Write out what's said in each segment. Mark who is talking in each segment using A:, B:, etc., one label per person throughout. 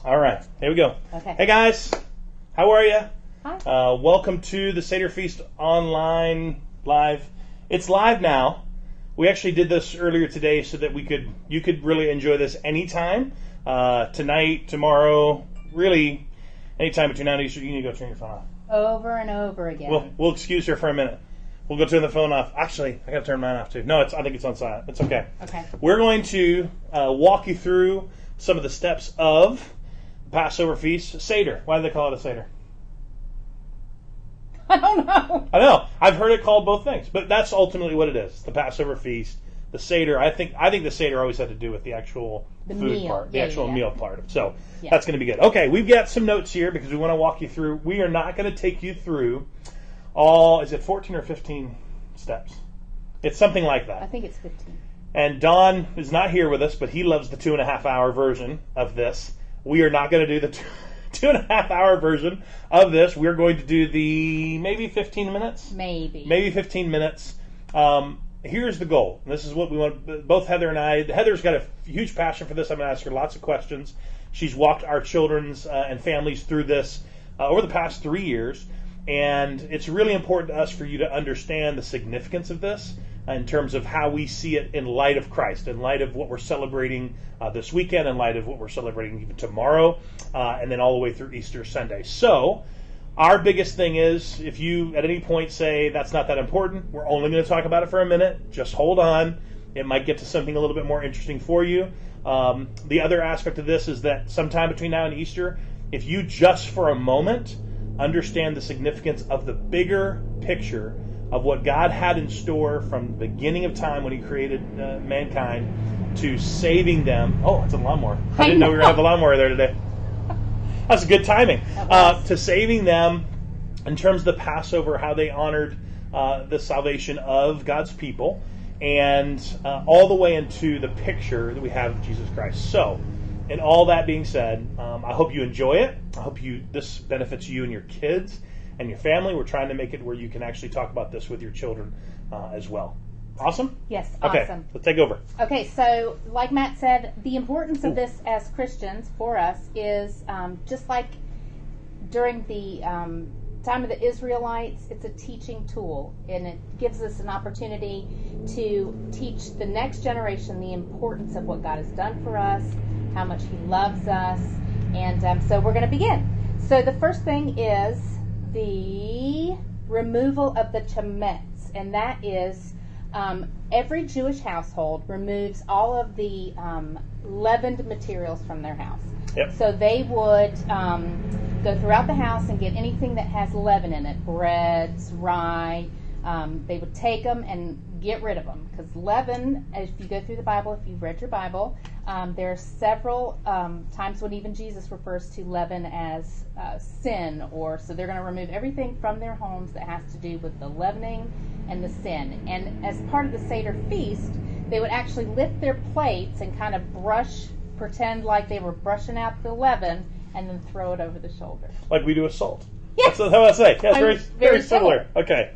A: All right, here we go.
B: Okay.
A: Hey guys, how are you?
B: Hi.
A: Welcome to the Seder Feast online live. It's live now. We actually did this earlier today so that you could really enjoy this anytime. Tonight, tomorrow, really anytime between now and Easter. You need to go turn your phone off.
B: Over and over again.
A: We'll excuse her for a minute. We'll go turn the phone off. Actually, I got to turn mine off too. No, I think it's on silent. It's okay.
B: Okay.
A: We're going to walk you through some of the steps of the Passover feast. Seder. Why do they call it a Seder?
B: I don't know.
A: I know. I've heard it called both things, but that's ultimately what it is. The Passover feast, the Seder. I think the Seder always had to do with the actual food
B: meal.
A: part, the actual meal part. So
B: Yeah.
A: that's going to be good. Okay, we've got some notes here because we want to walk you through. We are not going to take you through all, is it 14 or 15 steps? It's something like that.
B: I think it's 15.
A: And Don is not here with us, but he loves the 2.5 hour version of this. We are not going to do the 2.5 hour version of this. We're going to do the maybe 15 minutes? Maybe 15 minutes. Here's the goal. This is what we want. Both Heather and I. Heather's got a huge passion for this. I'm going to ask her lots of questions. She's walked our children's and families through this over the past 3 years. And it's really important to us for you to understand the significance of this in terms of how we see it in light of Christ, in light of what we're celebrating this weekend, in light of what we're celebrating even tomorrow, and then all the way through Easter Sunday. So our biggest thing is, if you at any point say that's not that important, we're only going to talk about it for a minute. Just hold on. It might get to something a little bit more interesting for you. The other aspect of this is that sometime between now and Easter, if you just for a moment understand the significance of the bigger picture of what God had in store from the beginning of time when He created mankind to saving them. Oh, it's a lawnmower. I didn't know we were going to have a lawnmower there today. That's good timing. To saving them in terms of the Passover, how they honored the salvation of God's people, and all the way into the picture that we have of Jesus Christ. So, and all that being said, I hope you enjoy it. I hope this benefits you and your kids and your family. We're trying to make it where you can actually talk about this with your children as well. Awesome?
B: Yes,
A: okay,
B: awesome.
A: Let's take over.
B: Okay, so like Matt said, the importance of this as Christians for us is just like during the time of the Israelites, it's a teaching tool, and it gives us an opportunity to teach the next generation the importance of what God has done for us, how much He loves us, and so we're going to begin. So the first thing is the removal of the chametz, and that is every Jewish household removes all of the leavened materials from their house.
A: Yep.
B: So they would go throughout the house and get anything that has leaven in it, breads, rye. They would take them and get rid of them, because leaven, if you go through the Bible, if you've read your Bible, there are several times when even Jesus refers to leaven as sin, so they're going to remove everything from their homes that has to do with the leavening and the sin. And as part of the Seder Feast, they would actually lift their plates and kind of pretend like they were brushing out the leaven, and then throw it over the shoulder.
A: Like we do with salt.
B: Yes.
A: That's how I say. Yeah, very similar.
B: similar.
A: Okay.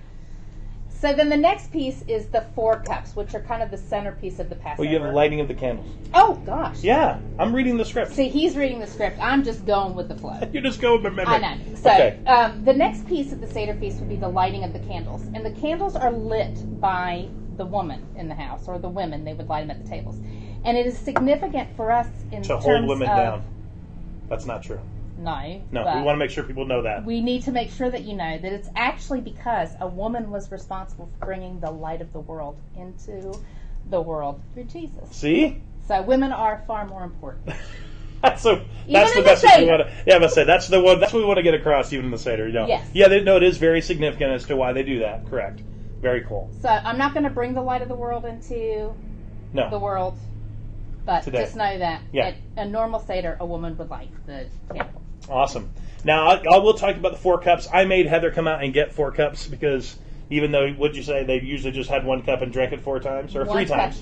B: So then the next piece is the 4 cups, which are kind of the centerpiece of the Passover.
A: Well, you have the lighting of the candles.
B: Oh, gosh.
A: Yeah, I'm reading the script.
B: See, he's reading the script. I'm just going with the flow.
A: You just go with memory.
B: I know. So the next piece of the Seder Feast would be the lighting of the candles. And the candles are lit by the woman in the house, or the women. They would light them at the tables. And it is significant for us in terms of...
A: To hold women down. That's not true.
B: No,
A: we want to make sure people know that.
B: We need to make sure that you know that it's actually because a woman was responsible for bringing the light of the world into the world through Jesus.
A: See?
B: So women are far more important.
A: that's the message we want to. Yeah, I must say that's the one. That's what we want to get across, even in the Seder. You know?
B: Yes.
A: Yeah, it is very significant as to why they do that. Correct. Very cool.
B: So I'm not going to bring the light of the world into the world, but
A: today.
B: Just know that
A: at
B: a normal Seder, a woman would light the candle.
A: Awesome. Now, I will talk about the 4 cups. I made Heather come out and get 4 cups because even though, what'd you say, they usually just had 1 cup and drank it 4 times? Or 3 times.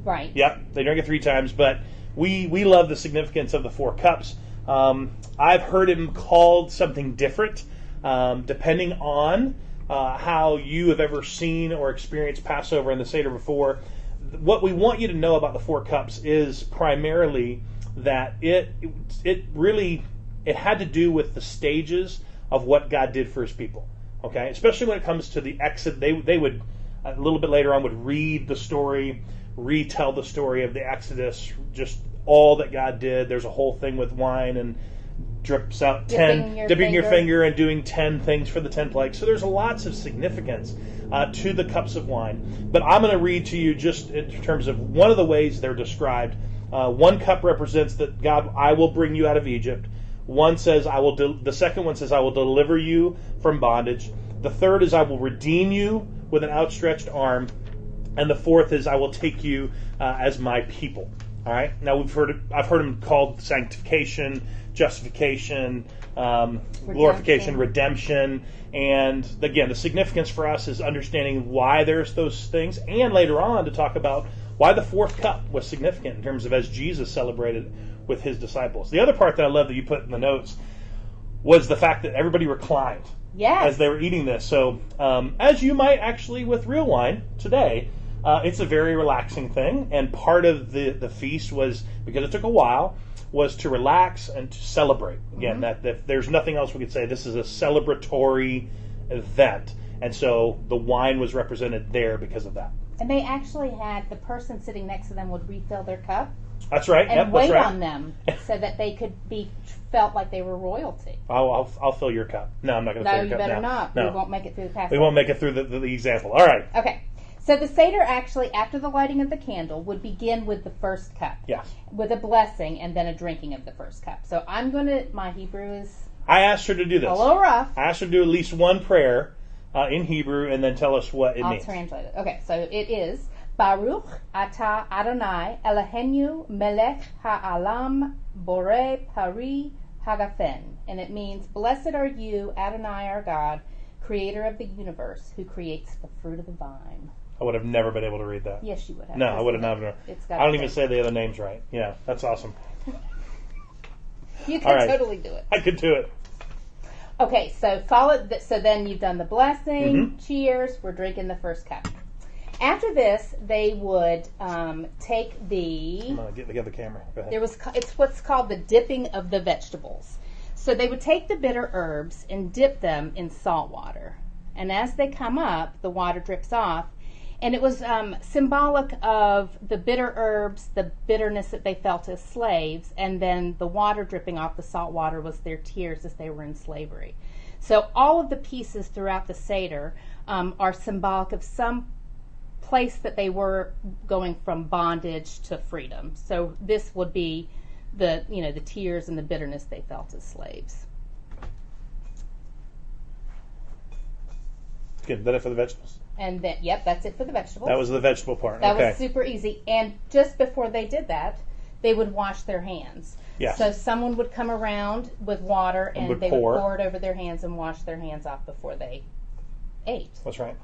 B: Right.
A: Yep, they drank it 3 times. But we love the significance of the 4 cups. I've heard him called something different depending on how you have ever seen or experienced Passover and the Seder before. What we want you to know about the 4 cups is primarily that it really had to do with the stages of what God did for his people. Okay, especially when it comes to the Exodus, they would a little bit later on would read the story, retell the story of the Exodus, just all that God did. There's a whole thing with wine and drips out dipping your finger and doing 10 things for the 10 plagues. So there's lots of significance to the cups of wine. But I'm going to read to you just in terms of one of the ways they're described. One cup represents that God, I will bring you out of Egypt. One says, the second one says, I will deliver you from bondage. The third is, I will redeem you with an outstretched arm. And the fourth is, I will take you as my people. All right. Now I've heard them called sanctification, justification, glorification, redemption, and again, the significance for us is understanding why there's those things, and later on to talk about why the fourth cup was significant in terms of as Jesus celebrated with his disciples. The other part that I love that you put in the notes was the fact that everybody reclined as they were eating this. So as you might actually with real wine today. It's a very relaxing thing, and part of the feast was, because it took a while, was to relax and to celebrate. Again, that there's nothing else we could say. This is a celebratory event, and so the wine was represented there because of that.
B: And they actually had the person sitting next to them would refill their cup.
A: That's right.
B: And wait on them so that they could be felt like they were royalty.
A: I'll fill your cup. No, I'm not going to fill your cup.
B: No, you better
A: now.
B: not.
A: No.
B: We won't make it through the Passover.
A: We won't make it through the example. All right.
B: Okay. So the Seder actually, after the lighting of the candle, would begin with the first cup.
A: Yes.
B: With a blessing and then a drinking of the first cup. So I'm going to, my Hebrew is
A: I asked her to do this.
B: a little rough.
A: I asked her to do at least one prayer in Hebrew and then tell us what it means.
B: I'll translate it. Okay, so it is, Baruch atah Adonai Eloheinu melech ha'alam borei pari hagafen. And it means, blessed are you, Adonai our God, creator of the universe, who creates the fruit of the vine.
A: I would have never been able to read that.
B: Yes, you would have.
A: No, I would have never. I don't even say the other names right. Yeah, that's awesome.
B: You can totally do it.
A: I could do it.
B: Okay, so so then you've done the blessing. Cheers. We're drinking the first cup. After this, they would take the.
A: I'm gonna get the camera. Go ahead.
B: It's what's called the dipping of the vegetables. So they would take the bitter herbs and dip them in salt water, and as they come up, the water drips off. And it was symbolic of the bitter herbs, the bitterness that they felt as slaves, and then the water dripping off the salt water was their tears as they were in slavery. So all of the pieces throughout the Seder are symbolic of some place that they were going from bondage to freedom. So this would be the tears and the bitterness they felt as slaves.
A: Good. That it for the vegetables?
B: And then, that's it for the vegetables.
A: That was the vegetable part.
B: That was super easy. And just before they did that, they would wash their hands.
A: Yes.
B: So someone would come around with water and they would pour it over their hands and wash their hands off before they ate.
A: That's right.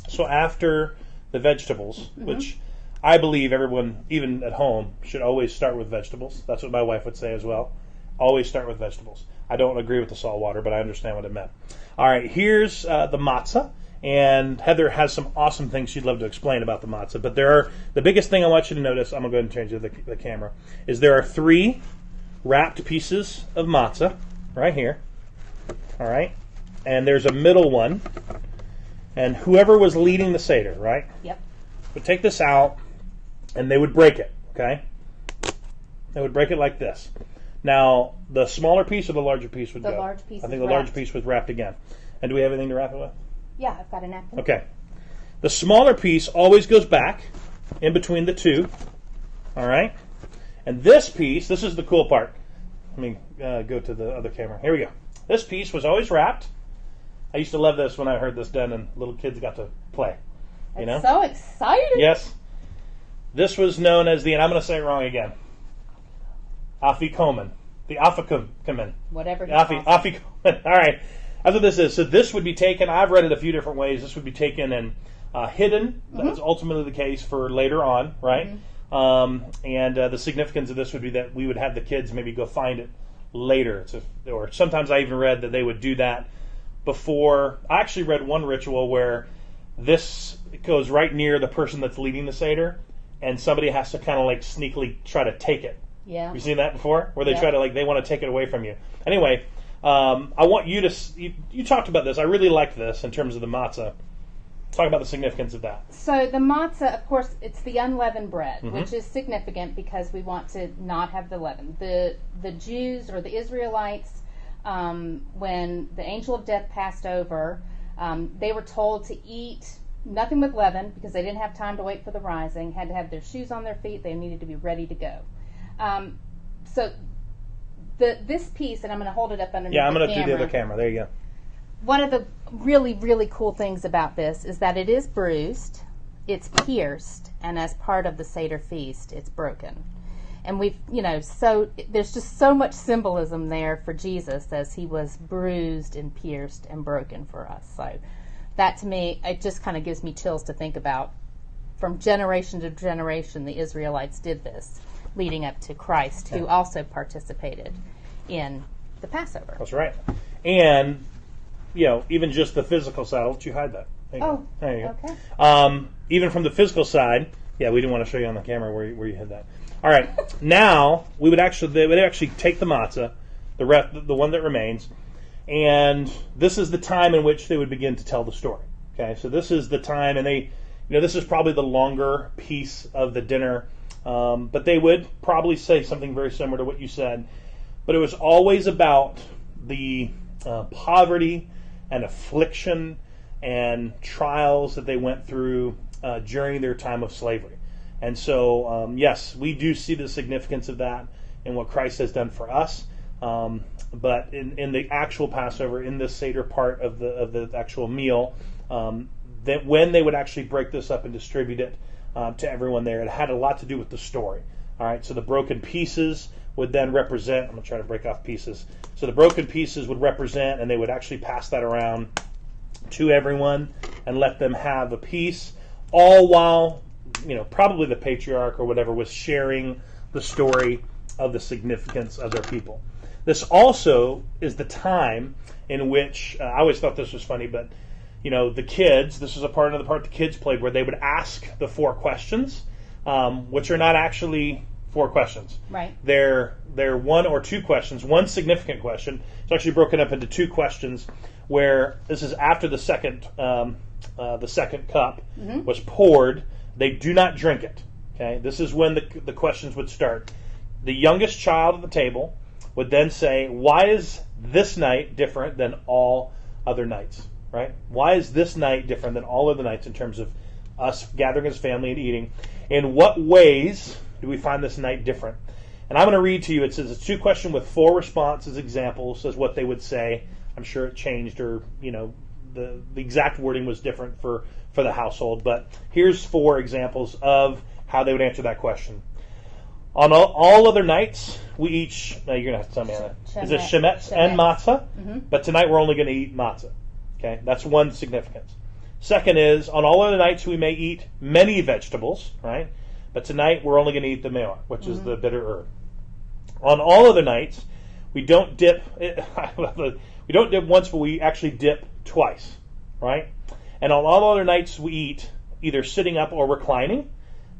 A: So after the vegetables, which I believe everyone, even at home, should always start with vegetables. That's what my wife would say as well. Always start with vegetables. I don't agree with the salt water, but I understand what it meant. All right, here's the matzah. And Heather has some awesome things she'd love to explain about the matzah. But the biggest thing I want you to notice, I'm going to go ahead and change the camera, is there are 3 wrapped pieces of matzah right here. All right? And there's a middle one. And whoever was leading the Seder, right?
B: Yep.
A: Would take this out, and they would break it, okay? They would break it like this. Now, the smaller piece or the larger piece would go?
B: The large piece.
A: I think the larger piece was wrapped again. And do we have anything to wrap it with?
B: Yeah, I've got a napkin.
A: Okay. The smaller piece always goes back in between the two. All right? And this piece, this is the cool part. Let me go to the other camera. Here we go. This piece was always wrapped. I used to love this when I heard this done and little kids got to play. You know?
B: So exciting.
A: Yes. This was known as and I'm going to say it wrong again, afikomen. The afikomen.
B: Whatever.
A: Afikomen. All right. That's what this is. So this would be taken, I've read it a few different ways. This would be taken and hidden. That's ultimately the case for later on, right? And the significance of this would be that we would have the kids maybe go find it later. Or sometimes I even read that they would do that before. I actually read one ritual where this goes right near the person that's leading the Seder, and somebody has to kind of like sneakily try to take it
B: Yeah.
A: You've seen that before? Where they try to, they want to take it away from you. Anyway, I want you to, you talked about this. I really liked this in terms of the matzah. Talk about the significance of that.
B: So the matzah, of course, it's the unleavened bread, which is significant because we want to not have the leaven. The Jews or the Israelites, when the angel of death passed over, they were told to eat nothing with leaven because they didn't have time to wait for the rising, had to have their shoes on their feet, they needed to be ready to go. So this piece, and I'm going to hold it up underneath the camera. Yeah, I'm going to do the other camera.
A: There you go.
B: One of the really, really cool things about this is that it is bruised, it's pierced, and as part of the Seder Feast, it's broken. And we've, so there's just so much symbolism there for Jesus as he was bruised and pierced and broken for us. So that to me, it just kind of gives me chills to think about. From generation to generation, the Israelites did this, leading up to Christ, who also participated in the Passover.
A: That's right. And even just the physical side. I'll let you hide that. There you go.
B: Okay.
A: Even from the physical side, we didn't want to show you on the camera where you hid that. All right. Now they would actually take the matzah, the one that remains, and this is the time in which they would begin to tell the story. Okay. So this is the time, and this is probably the longer piece of the dinner, but they would probably say something very similar to what you said, but it was always about the poverty and affliction and trials that they went through during their time of slavery. And so, yes, we do see the significance of that and what Christ has done for us. But in the actual Passover, in the Seder part of the actual meal, that when they would actually break this up and distribute it to everyone there, it had a lot to do with the story. All right, so the broken pieces would then represent, I'm going to try to break off pieces. So the broken pieces would represent, and they would actually pass that around to everyone and let them have a piece, all while, probably the patriarch or whatever was sharing the story of the significance of their people. This also is the time in which, I always thought this was funny, but, the kids, this is another part the kids played where they would ask the 4 questions, which are not actually 4 questions.
B: Right.
A: They're 1 or 2 questions. One significant question. It's actually broken up into 2 questions, where this is after the second cup was poured. They do not drink it. Okay. This is when the questions would start. The youngest child at the table would then say, "Why is this night different than all other nights?" Right? Why is this night different than all other nights in terms of us gathering as family and eating? In what ways do we find this night different? And I'm going to read to you. It says it's 2 questions with 4 responses, examples as what they would say. I'm sure it changed, or the exact wording was different for the household. But here's 4 examples of how they would answer that question. On all other nights, we eat. Now you're going to have to tell me, Anna. Is it shemetz and matzah? Mm-hmm. But tonight we're only going to eat matzah. Okay, that's one significance. Second is, on all other nights we may eat many vegetables, right? But tonight we're only going to eat the meor, which is the bitter herb. On all other nights, we don't dip. We don't dip once, but we actually dip twice, right? And on all other nights we eat either sitting up or reclining.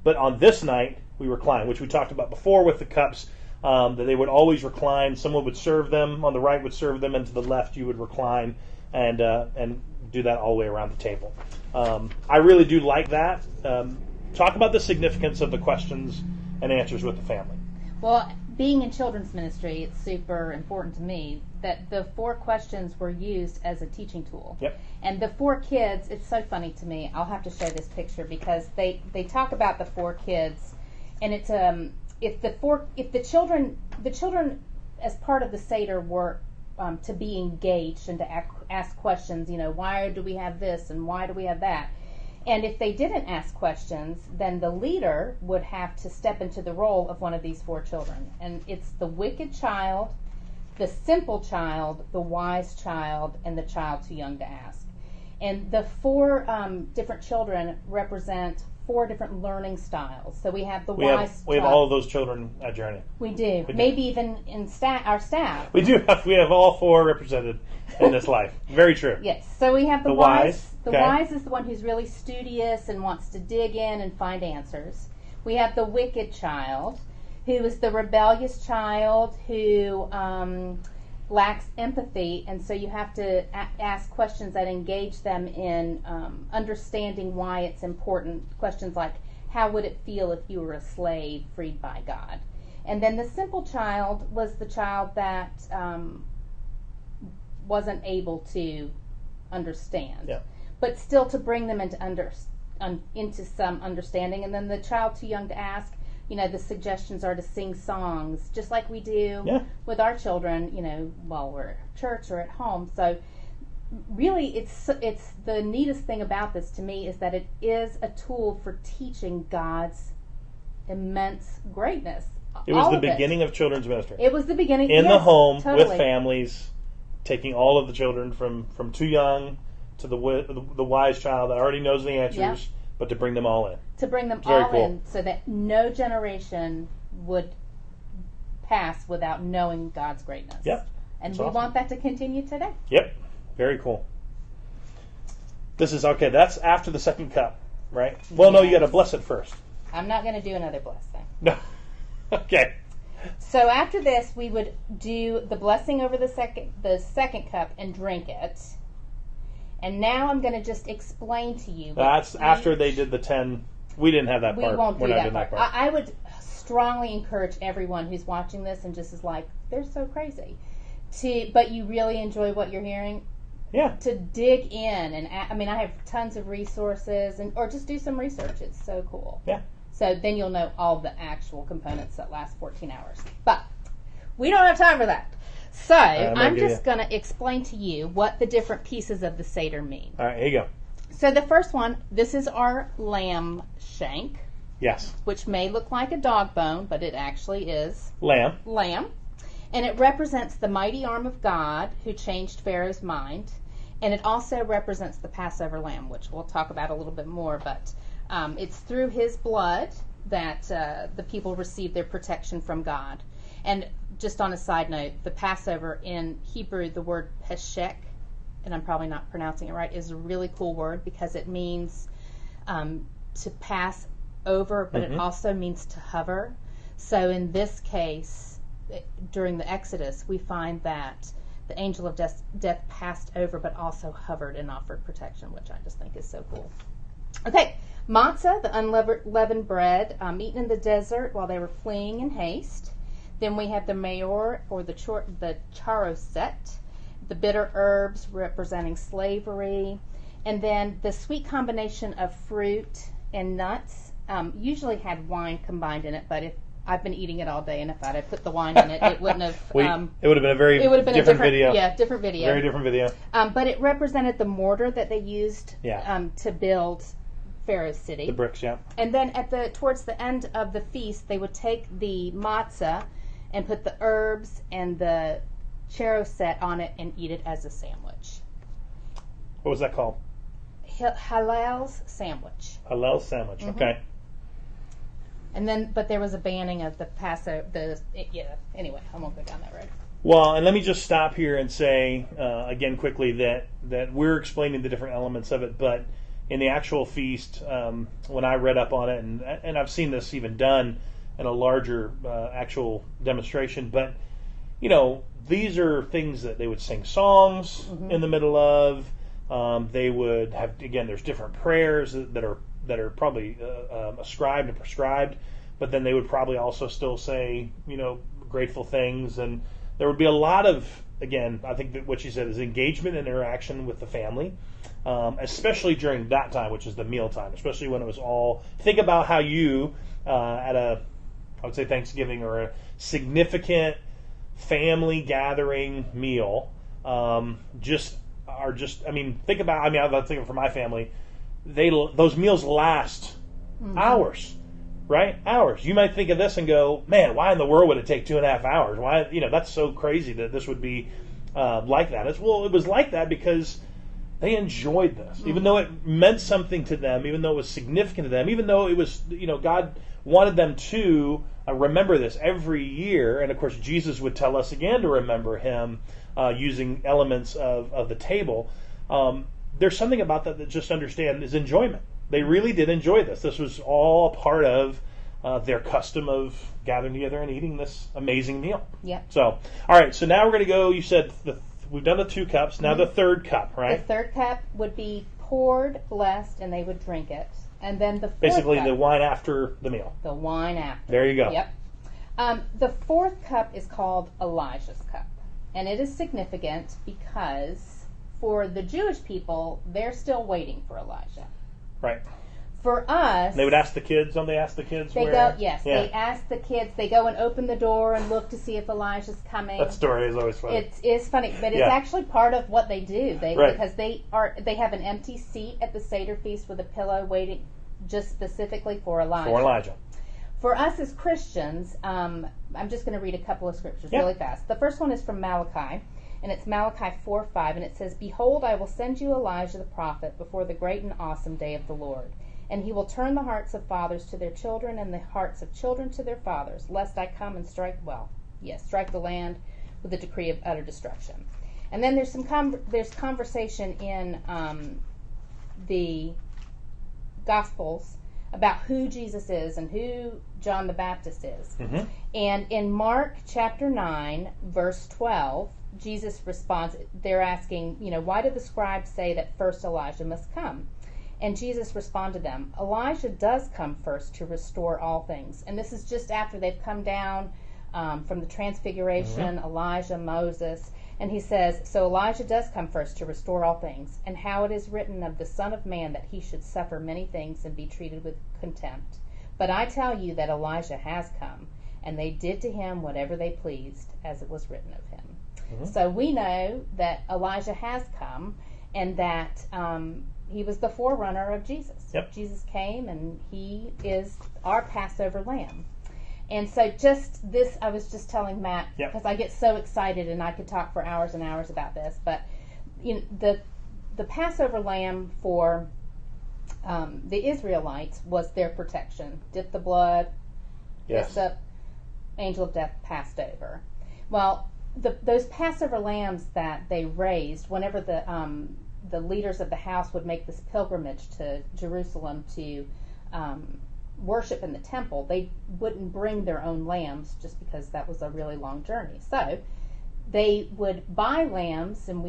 A: But on this night we recline, which we talked about before with the cups, that they would always recline. Someone would serve them on the right, would serve them, and to the left you would recline, and do that all the way around the table. I really do like that. Talk about the significance of the questions and answers with the family.
B: Well, being in children's ministry, it's super important to me that the 4 questions were used as a teaching tool.
A: Yep.
B: And the 4 kids, it's so funny to me. I'll have to show this picture because they talk about the 4 kids, and it's if the children as part of the Seder were to be engaged and to ask questions, why do we have this and why do we have that? And if they didn't ask questions, then the leader would have to step into the role of one of these 4 children. And it's the wicked child, the simple child, the wise child, and the child too young to ask. And the 4 different children represent 4 different learning styles. So we have the wise child.
A: We have all of those children at Journey.
B: We do. Maybe even in our staff.
A: We do. We have all 4 represented in this life. Very true.
B: Yes. So we have the wise. The
A: okay.
B: wise is the one who's really studious and wants to dig in and find answers. We have the wicked child, who is the rebellious child who lacks empathy, and so you have to ask questions that engage them in understanding why it's important. Questions like, how would it feel if you were a slave freed by God? And then the simple child was the child that wasn't able to understand, but still to bring them into some understanding. And then the child too young to ask, the suggestions are to sing songs, just like we do with our children, while we're at church or at home. So really, it's the neatest thing about this to me is that it is a tool for teaching God's immense greatness.
A: It was the beginning of children's ministry.
B: It was the beginning.
A: In the home,
B: totally.
A: with families, taking all of the children from too young to the wise child that already knows the answers, but to bring them all in.
B: To bring them
A: Very
B: all
A: cool.
B: in so that no generation would pass without knowing God's greatness.
A: Yep.
B: And
A: That's
B: we
A: awesome.
B: want that to continue today.
A: Yep. Very cool. This is, okay, that's after the second cup, right? Well, no, you got to bless it first.
B: I'm not going to do another blessing.
A: No. Okay.
B: So after this, we would do the blessing over the second cup and drink it. And now I'm going to just explain to you.
A: That's after they did the 10. We didn't have that part.
B: We won't do
A: We're not
B: that
A: doing
B: part. I would strongly encourage everyone who's watching this and just is like, they're so crazy, but you really enjoy what you're hearing.
A: Yeah.
B: To dig in and I have tons of resources or just do some research. It's so cool.
A: Yeah.
B: So then you'll know all the actual components that last 14 hours. But we don't have time for that. So I'm just going to explain to you what the different pieces of the Seder mean.
A: All right, here you go.
B: So the first one, this is our lamb shank.
A: Yes.
B: Which may look like a dog bone, but it actually is
A: lamb.
B: And it represents the mighty arm of God who changed Pharaoh's mind. And it also represents the Passover lamb, which we'll talk about a little bit more. But it's through his blood that the people receive their protection from God. And just on a side note, the Passover in Hebrew, the word peshek, and I'm probably not pronouncing it right, is a really cool word because it means to pass over, but it also means to hover. So in this case, during the Exodus, we find that the angel of death passed over, but also hovered and offered protection, which I just think is so cool. Okay, matzah, the unleavened bread, eaten in the desert while they were fleeing in haste. Then we have the mayor, or the charoset, the bitter herbs representing slavery, and then the sweet combination of fruit and nuts. Usually had wine combined in it, but if I've been eating it all day, and if I'd have put the wine in it, it wouldn't have.
A: It would have been a very different video.
B: Yeah, different video.
A: Very different video.
B: But it represented the mortar that they used to build Pharaoh's city.
A: The bricks, yeah.
B: And then towards the end of the feast, they would take the matzah and put the herbs and the charoset on it and eat it as a sandwich.
A: What was that called?
B: Hallel's sandwich.
A: Hallel sandwich. Okay.
B: And then, but there was a banning of the Passover. Anyway, I won't go down that road.
A: Well, and let me just stop here and say again quickly that we're explaining the different elements of it, but in the actual feast, when I read up on it, and I've seen this even done in a larger actual demonstration, but these are things that they would sing songs in the middle of. They would have, again, there's different prayers that are probably ascribed and prescribed, but then they would probably also still say, grateful things, and there would be a lot of, again, I think that what she said is engagement and interaction with the family, especially during that time, which is the meal time, especially when it was all, think about how you, at I would say Thanksgiving or a significant family gathering meal, think about, I'm thinking for my family, those meals last hours, right? Hours. You might think of this and go, man, why in the world would it take 2.5 hours? Why, that's so crazy that this would be like that. It was like that because they enjoyed this, even though it meant something to them, even though it was significant to them, even though it was, God wanted them to remember this every year. And of course, Jesus would tell us again to remember him using elements of the table. There's something about that just understand is enjoyment. They really did enjoy this. This was all a part of their custom of gathering together and eating this amazing meal.
B: Yep.
A: So, all right. So now we're going to go. You said we've done the 2 cups. Now the 3rd cup, right?
B: The 3rd cup would be poured, blessed, and they would drink it. And then the 4th
A: Basically,
B: cup,
A: the wine after the meal.
B: the wine after.
A: There you go.
B: Yep. The 4th cup is called Elijah's cup. And it is significant because for the Jewish people, they're still waiting for Elijah.
A: Right.
B: For us,
A: They would ask the kids. Don't they ask the kids?
B: they
A: where?
B: go. Yes,
A: Yeah.
B: they ask the kids. They go and open the door and look to see if Elijah's coming.
A: That story is always funny.
B: It is funny, but it's
A: Yeah.
B: actually part of what they do.
A: Right.
B: Because they have an empty seat at the Seder Feast with a pillow waiting just specifically for Elijah.
A: For Elijah.
B: For us as Christians, I'm just going to read a couple of scriptures really fast. The first one is from Malachi, and it's Malachi 4:5, and it says, "Behold, I will send you Elijah the prophet before the great and awesome day of the Lord. And he will turn the hearts of fathers to their children and the hearts of children to their fathers, lest I come and strike the land with a decree of utter destruction." And then there's there's conversation in the Gospels about who Jesus is and who John the Baptist is.
A: Mm-hmm.
B: And in Mark chapter 9, verse 12, Jesus responds, they're asking, why did the scribes say that first Elijah must come? And Jesus responded to them, Elijah does come first to restore all things. And this is just after they've come down from the transfiguration, Elijah, Moses. And he says, so Elijah does come first to restore all things, and how it is written of the Son of Man that he should suffer many things and be treated with contempt. But I tell you that Elijah has come, and they did to him whatever they pleased, as it was written of him. Mm-hmm. So we know that Elijah has come, and that he was the forerunner of Jesus.
A: Yep.
B: Jesus came, and he is our Passover lamb. And so just this, I was just telling Matt, because I get so excited, and I could talk for hours and hours about this, but the Passover lamb for the Israelites was their protection. Dip the blood, hyssop, angel of death passed over. Well, those Passover lambs that they raised, whenever the leaders of the house would make this pilgrimage to Jerusalem to worship in the temple, they wouldn't bring their own lambs just because that was a really long journey. So they would buy lambs, and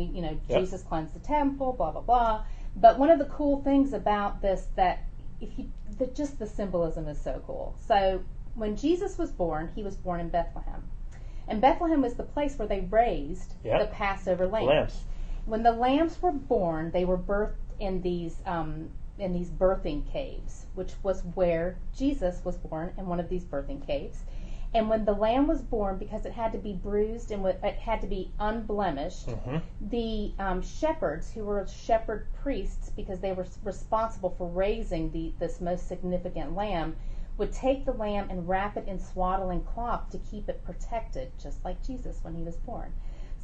B: Jesus cleansed the temple, blah blah blah. But one of the cool things about this just the symbolism is so cool. So when Jesus was born, he was born in Bethlehem, and Bethlehem was the place where they raised the Passover lambs. When the lambs were born, they were birthed in these birthing caves, which was where Jesus was born, in one of these birthing caves. And when the lamb was born, because it had to be bruised and it had to be unblemished, the shepherds, who were shepherd priests, because they were responsible for raising this most significant lamb, would take the lamb and wrap it in swaddling cloth to keep it protected, just like Jesus when he was born.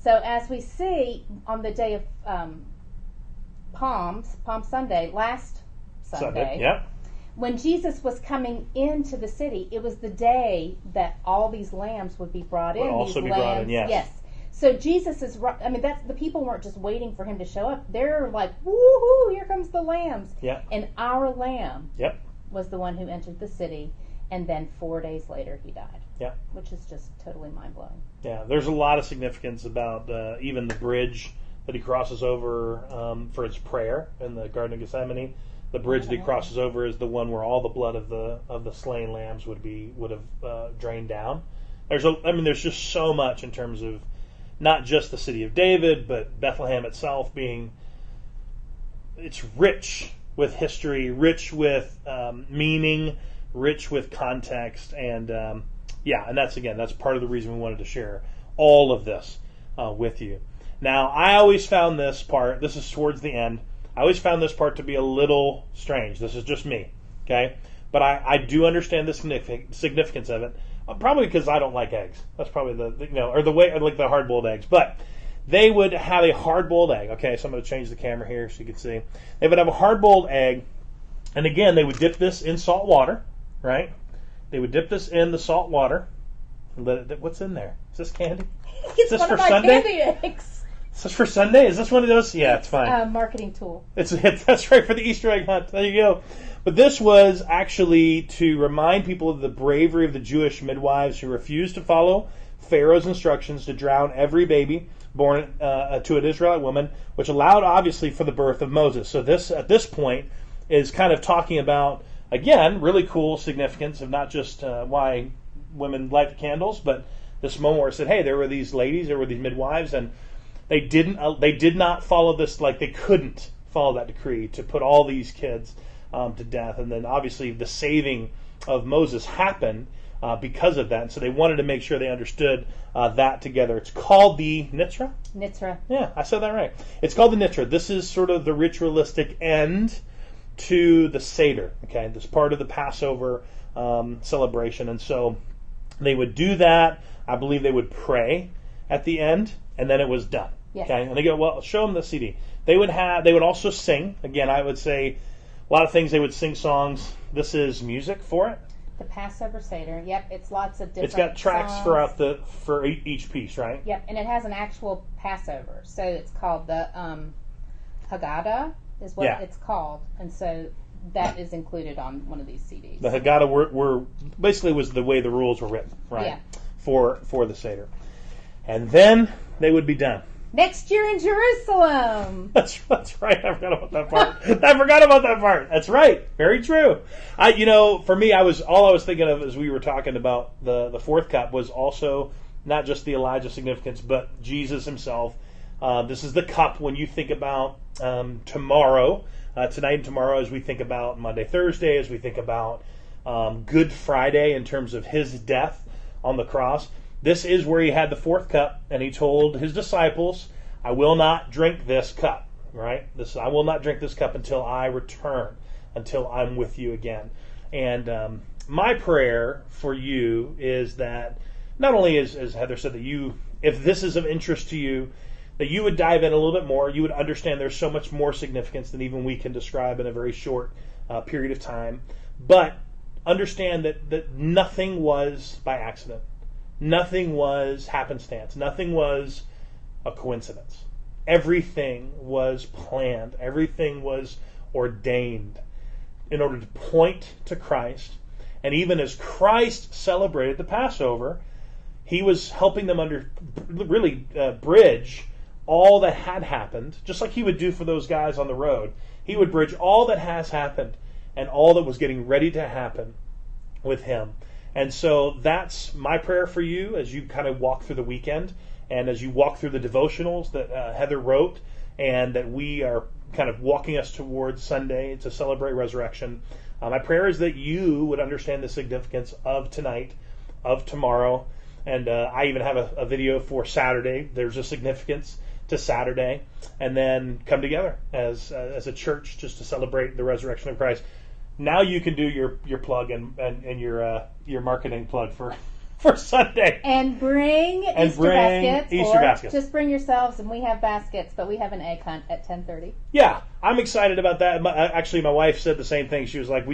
B: So as we see on the day of Palm Sunday, last Sunday, when Jesus was coming into the city, it was the day that all these lambs would be brought in.
A: Brought in, yes.
B: So Jesus is, the people weren't just waiting for him to show up. They're like, woohoo, here comes the lambs.
A: Yeah.
B: And our lamb was the one who entered the city, and then 4 days later he died.
A: Yeah.
B: Which is just totally mind-blowing.
A: Yeah, there's a lot of significance about even the bridge that he crosses over for his prayer in the Garden of Gethsemane. The bridge that he crosses over is the one where all the blood of the slain lambs would have drained down. There's just so much in terms of not just the city of David, but Bethlehem itself it's rich with history, rich with meaning, rich with context, and and that's part of the reason we wanted to share all of this with you. Now, I always found this part, this is towards the end, I always found this part to be a little strange. This is just me, okay? But I do understand the significance of it, probably because I don't like eggs. That's probably the way I like the hard-boiled eggs. But they would have a hard-boiled egg. Okay, so I'm going to change the camera here so you can see. They would have a hard-boiled egg, and again, they would dip this in salt water, right? They would dip this in the salt water. And what's in there? Is this candy?
B: It's
A: is this
B: one
A: for
B: of my
A: Sunday?
B: candy eggs.
A: Is this for Sunday? Is this one of those? Yeah, it's fine.
B: A marketing tool.
A: That's right, for the Easter egg hunt. There you go. But this was actually to remind people of the bravery of the Jewish midwives who refused to follow Pharaoh's instructions to drown every baby born to an Israelite woman, which allowed, obviously, for the birth of Moses. So this, at this point, is kind of talking about, again, really cool significance of not just why women light the candles, but this moment where it said, hey, there were these ladies, there were these midwives, and they did not follow this, like they couldn't follow that decree to put all these kids to death. And then obviously the saving of Moses happened because of that. And so they wanted to make sure they understood that together. It's called the Nitra?
B: Nitra.
A: Yeah, I said that right. It's called the Nitra. This is sort of the ritualistic end to the Seder, okay? This part of the Passover celebration. And so they would do that. I believe they would pray at the end, and then it was done.
B: Yes.
A: Okay, and they go, well, show them the CD. They would also sing. Again, I would say a lot of things. They would sing songs. This is music for it.
B: The Passover Seder. Yep, it's lots of different.
A: It's got tracks
B: songs.
A: for each piece, right?
B: Yep, and it has an actual Passover. So it's called the Haggadah is what it's called, and so that is included on one of these CDs.
A: The Haggadah were basically was the way the rules were written, right?
B: Yeah.
A: For the Seder, and then they would be done.
B: Next year in Jerusalem.
A: That's right. I forgot about that part. That's right. Very true. For me, all I was thinking of as we were talking about the fourth cup was also not just the Elijah significance, but Jesus himself. This is the cup when you think about tomorrow, tonight and tomorrow, as we think about Monday, Thursday, as we think about Good Friday in terms of his death on the cross. This is where he had the fourth cup, and he told his disciples, I will not drink this cup, right? I will not drink this cup until I return, until I'm with you again. And my prayer for you is that not only, as Heather said, that you, if this is of interest to you, that you would dive in a little bit more, you would understand there's so much more significance than even we can describe in a very short period of time. But understand that nothing was by accident. Nothing was happenstance. Nothing was a coincidence. Everything was planned. Everything was ordained in order to point to Christ. And even as Christ celebrated the Passover, he was helping them bridge all that had happened, just like he would do for those guys on the road. He would bridge all that has happened and all that was getting ready to happen with him. And so that's my prayer for you as you kind of walk through the weekend and as you walk through the devotionals that Heather wrote and that we are kind of walking us towards Sunday to celebrate resurrection. My prayer is that you would understand the significance of tonight, of tomorrow, and I even have a video for Saturday. There's a significance to Saturday, and then come together as a church just to celebrate the resurrection of Christ. Now you can do your plug and your marketing plug for Sunday.
B: And bring Easter baskets. Just bring yourselves, and we have baskets, but we have an egg hunt at 10:30. Yeah,
A: I'm excited about that. Actually, my wife said the same thing. She was like,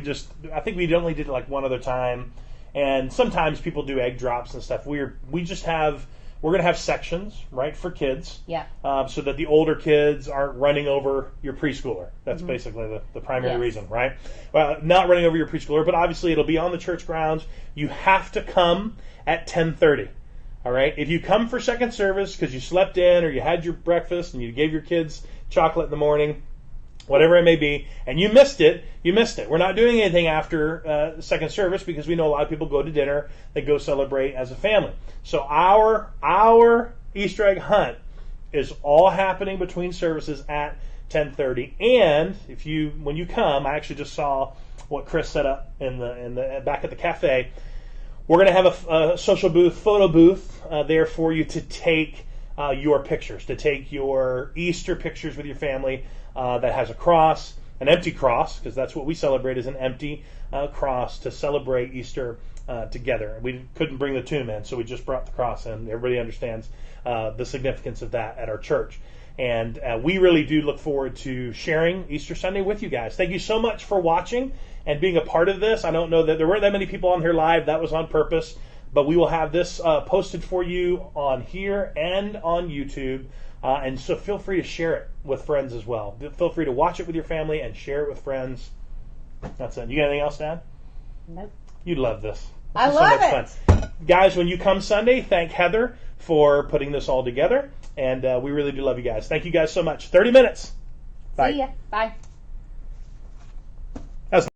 A: I think we only did it like one other time, and sometimes people do egg drops and stuff. We're going to have sections, right, for kids.
B: Yeah.
A: So that the older kids aren't running over your preschooler. That's basically the primary reason, right? Well, not running over your preschooler, but obviously it'll be on the church grounds. You have to come at 10:30. All right? If you come for second service because you slept in or you had your breakfast and you gave your kids chocolate in the morning, whatever it may be, and you missed it, you missed it. We're not doing anything after second service because we know a lot of people go to dinner, they go celebrate as a family. So our Easter egg hunt is all happening between services at 10:30. And when you come, I actually just saw what Chris set up in the back at the cafe. We're going to have a social booth, photo booth there for you to take your pictures, to take your Easter pictures with your family that has a cross, an empty cross, because that's what we celebrate, is an empty cross to celebrate Easter together. We couldn't bring the tomb in, so we just brought the cross in. Everybody understands the significance of that at our church. And we really do look forward to sharing Easter Sunday with you guys. Thank you so much for watching and being a part of this. I don't know that there weren't that many people on here live. That was on purpose. But we will have this posted for you on here and on YouTube. And so feel free to share it with friends as well. Feel free to watch it with your family and share it with friends. That's it. You got anything else to add?
B: Nope.
A: You'd love this.
B: I
A: is
B: love
A: so
B: it.
A: much fun. Guys, when you come Sunday, thank Heather for putting this all together. And we really do love you guys. Thank you guys so much. 30 minutes. Bye.
B: See ya. Bye.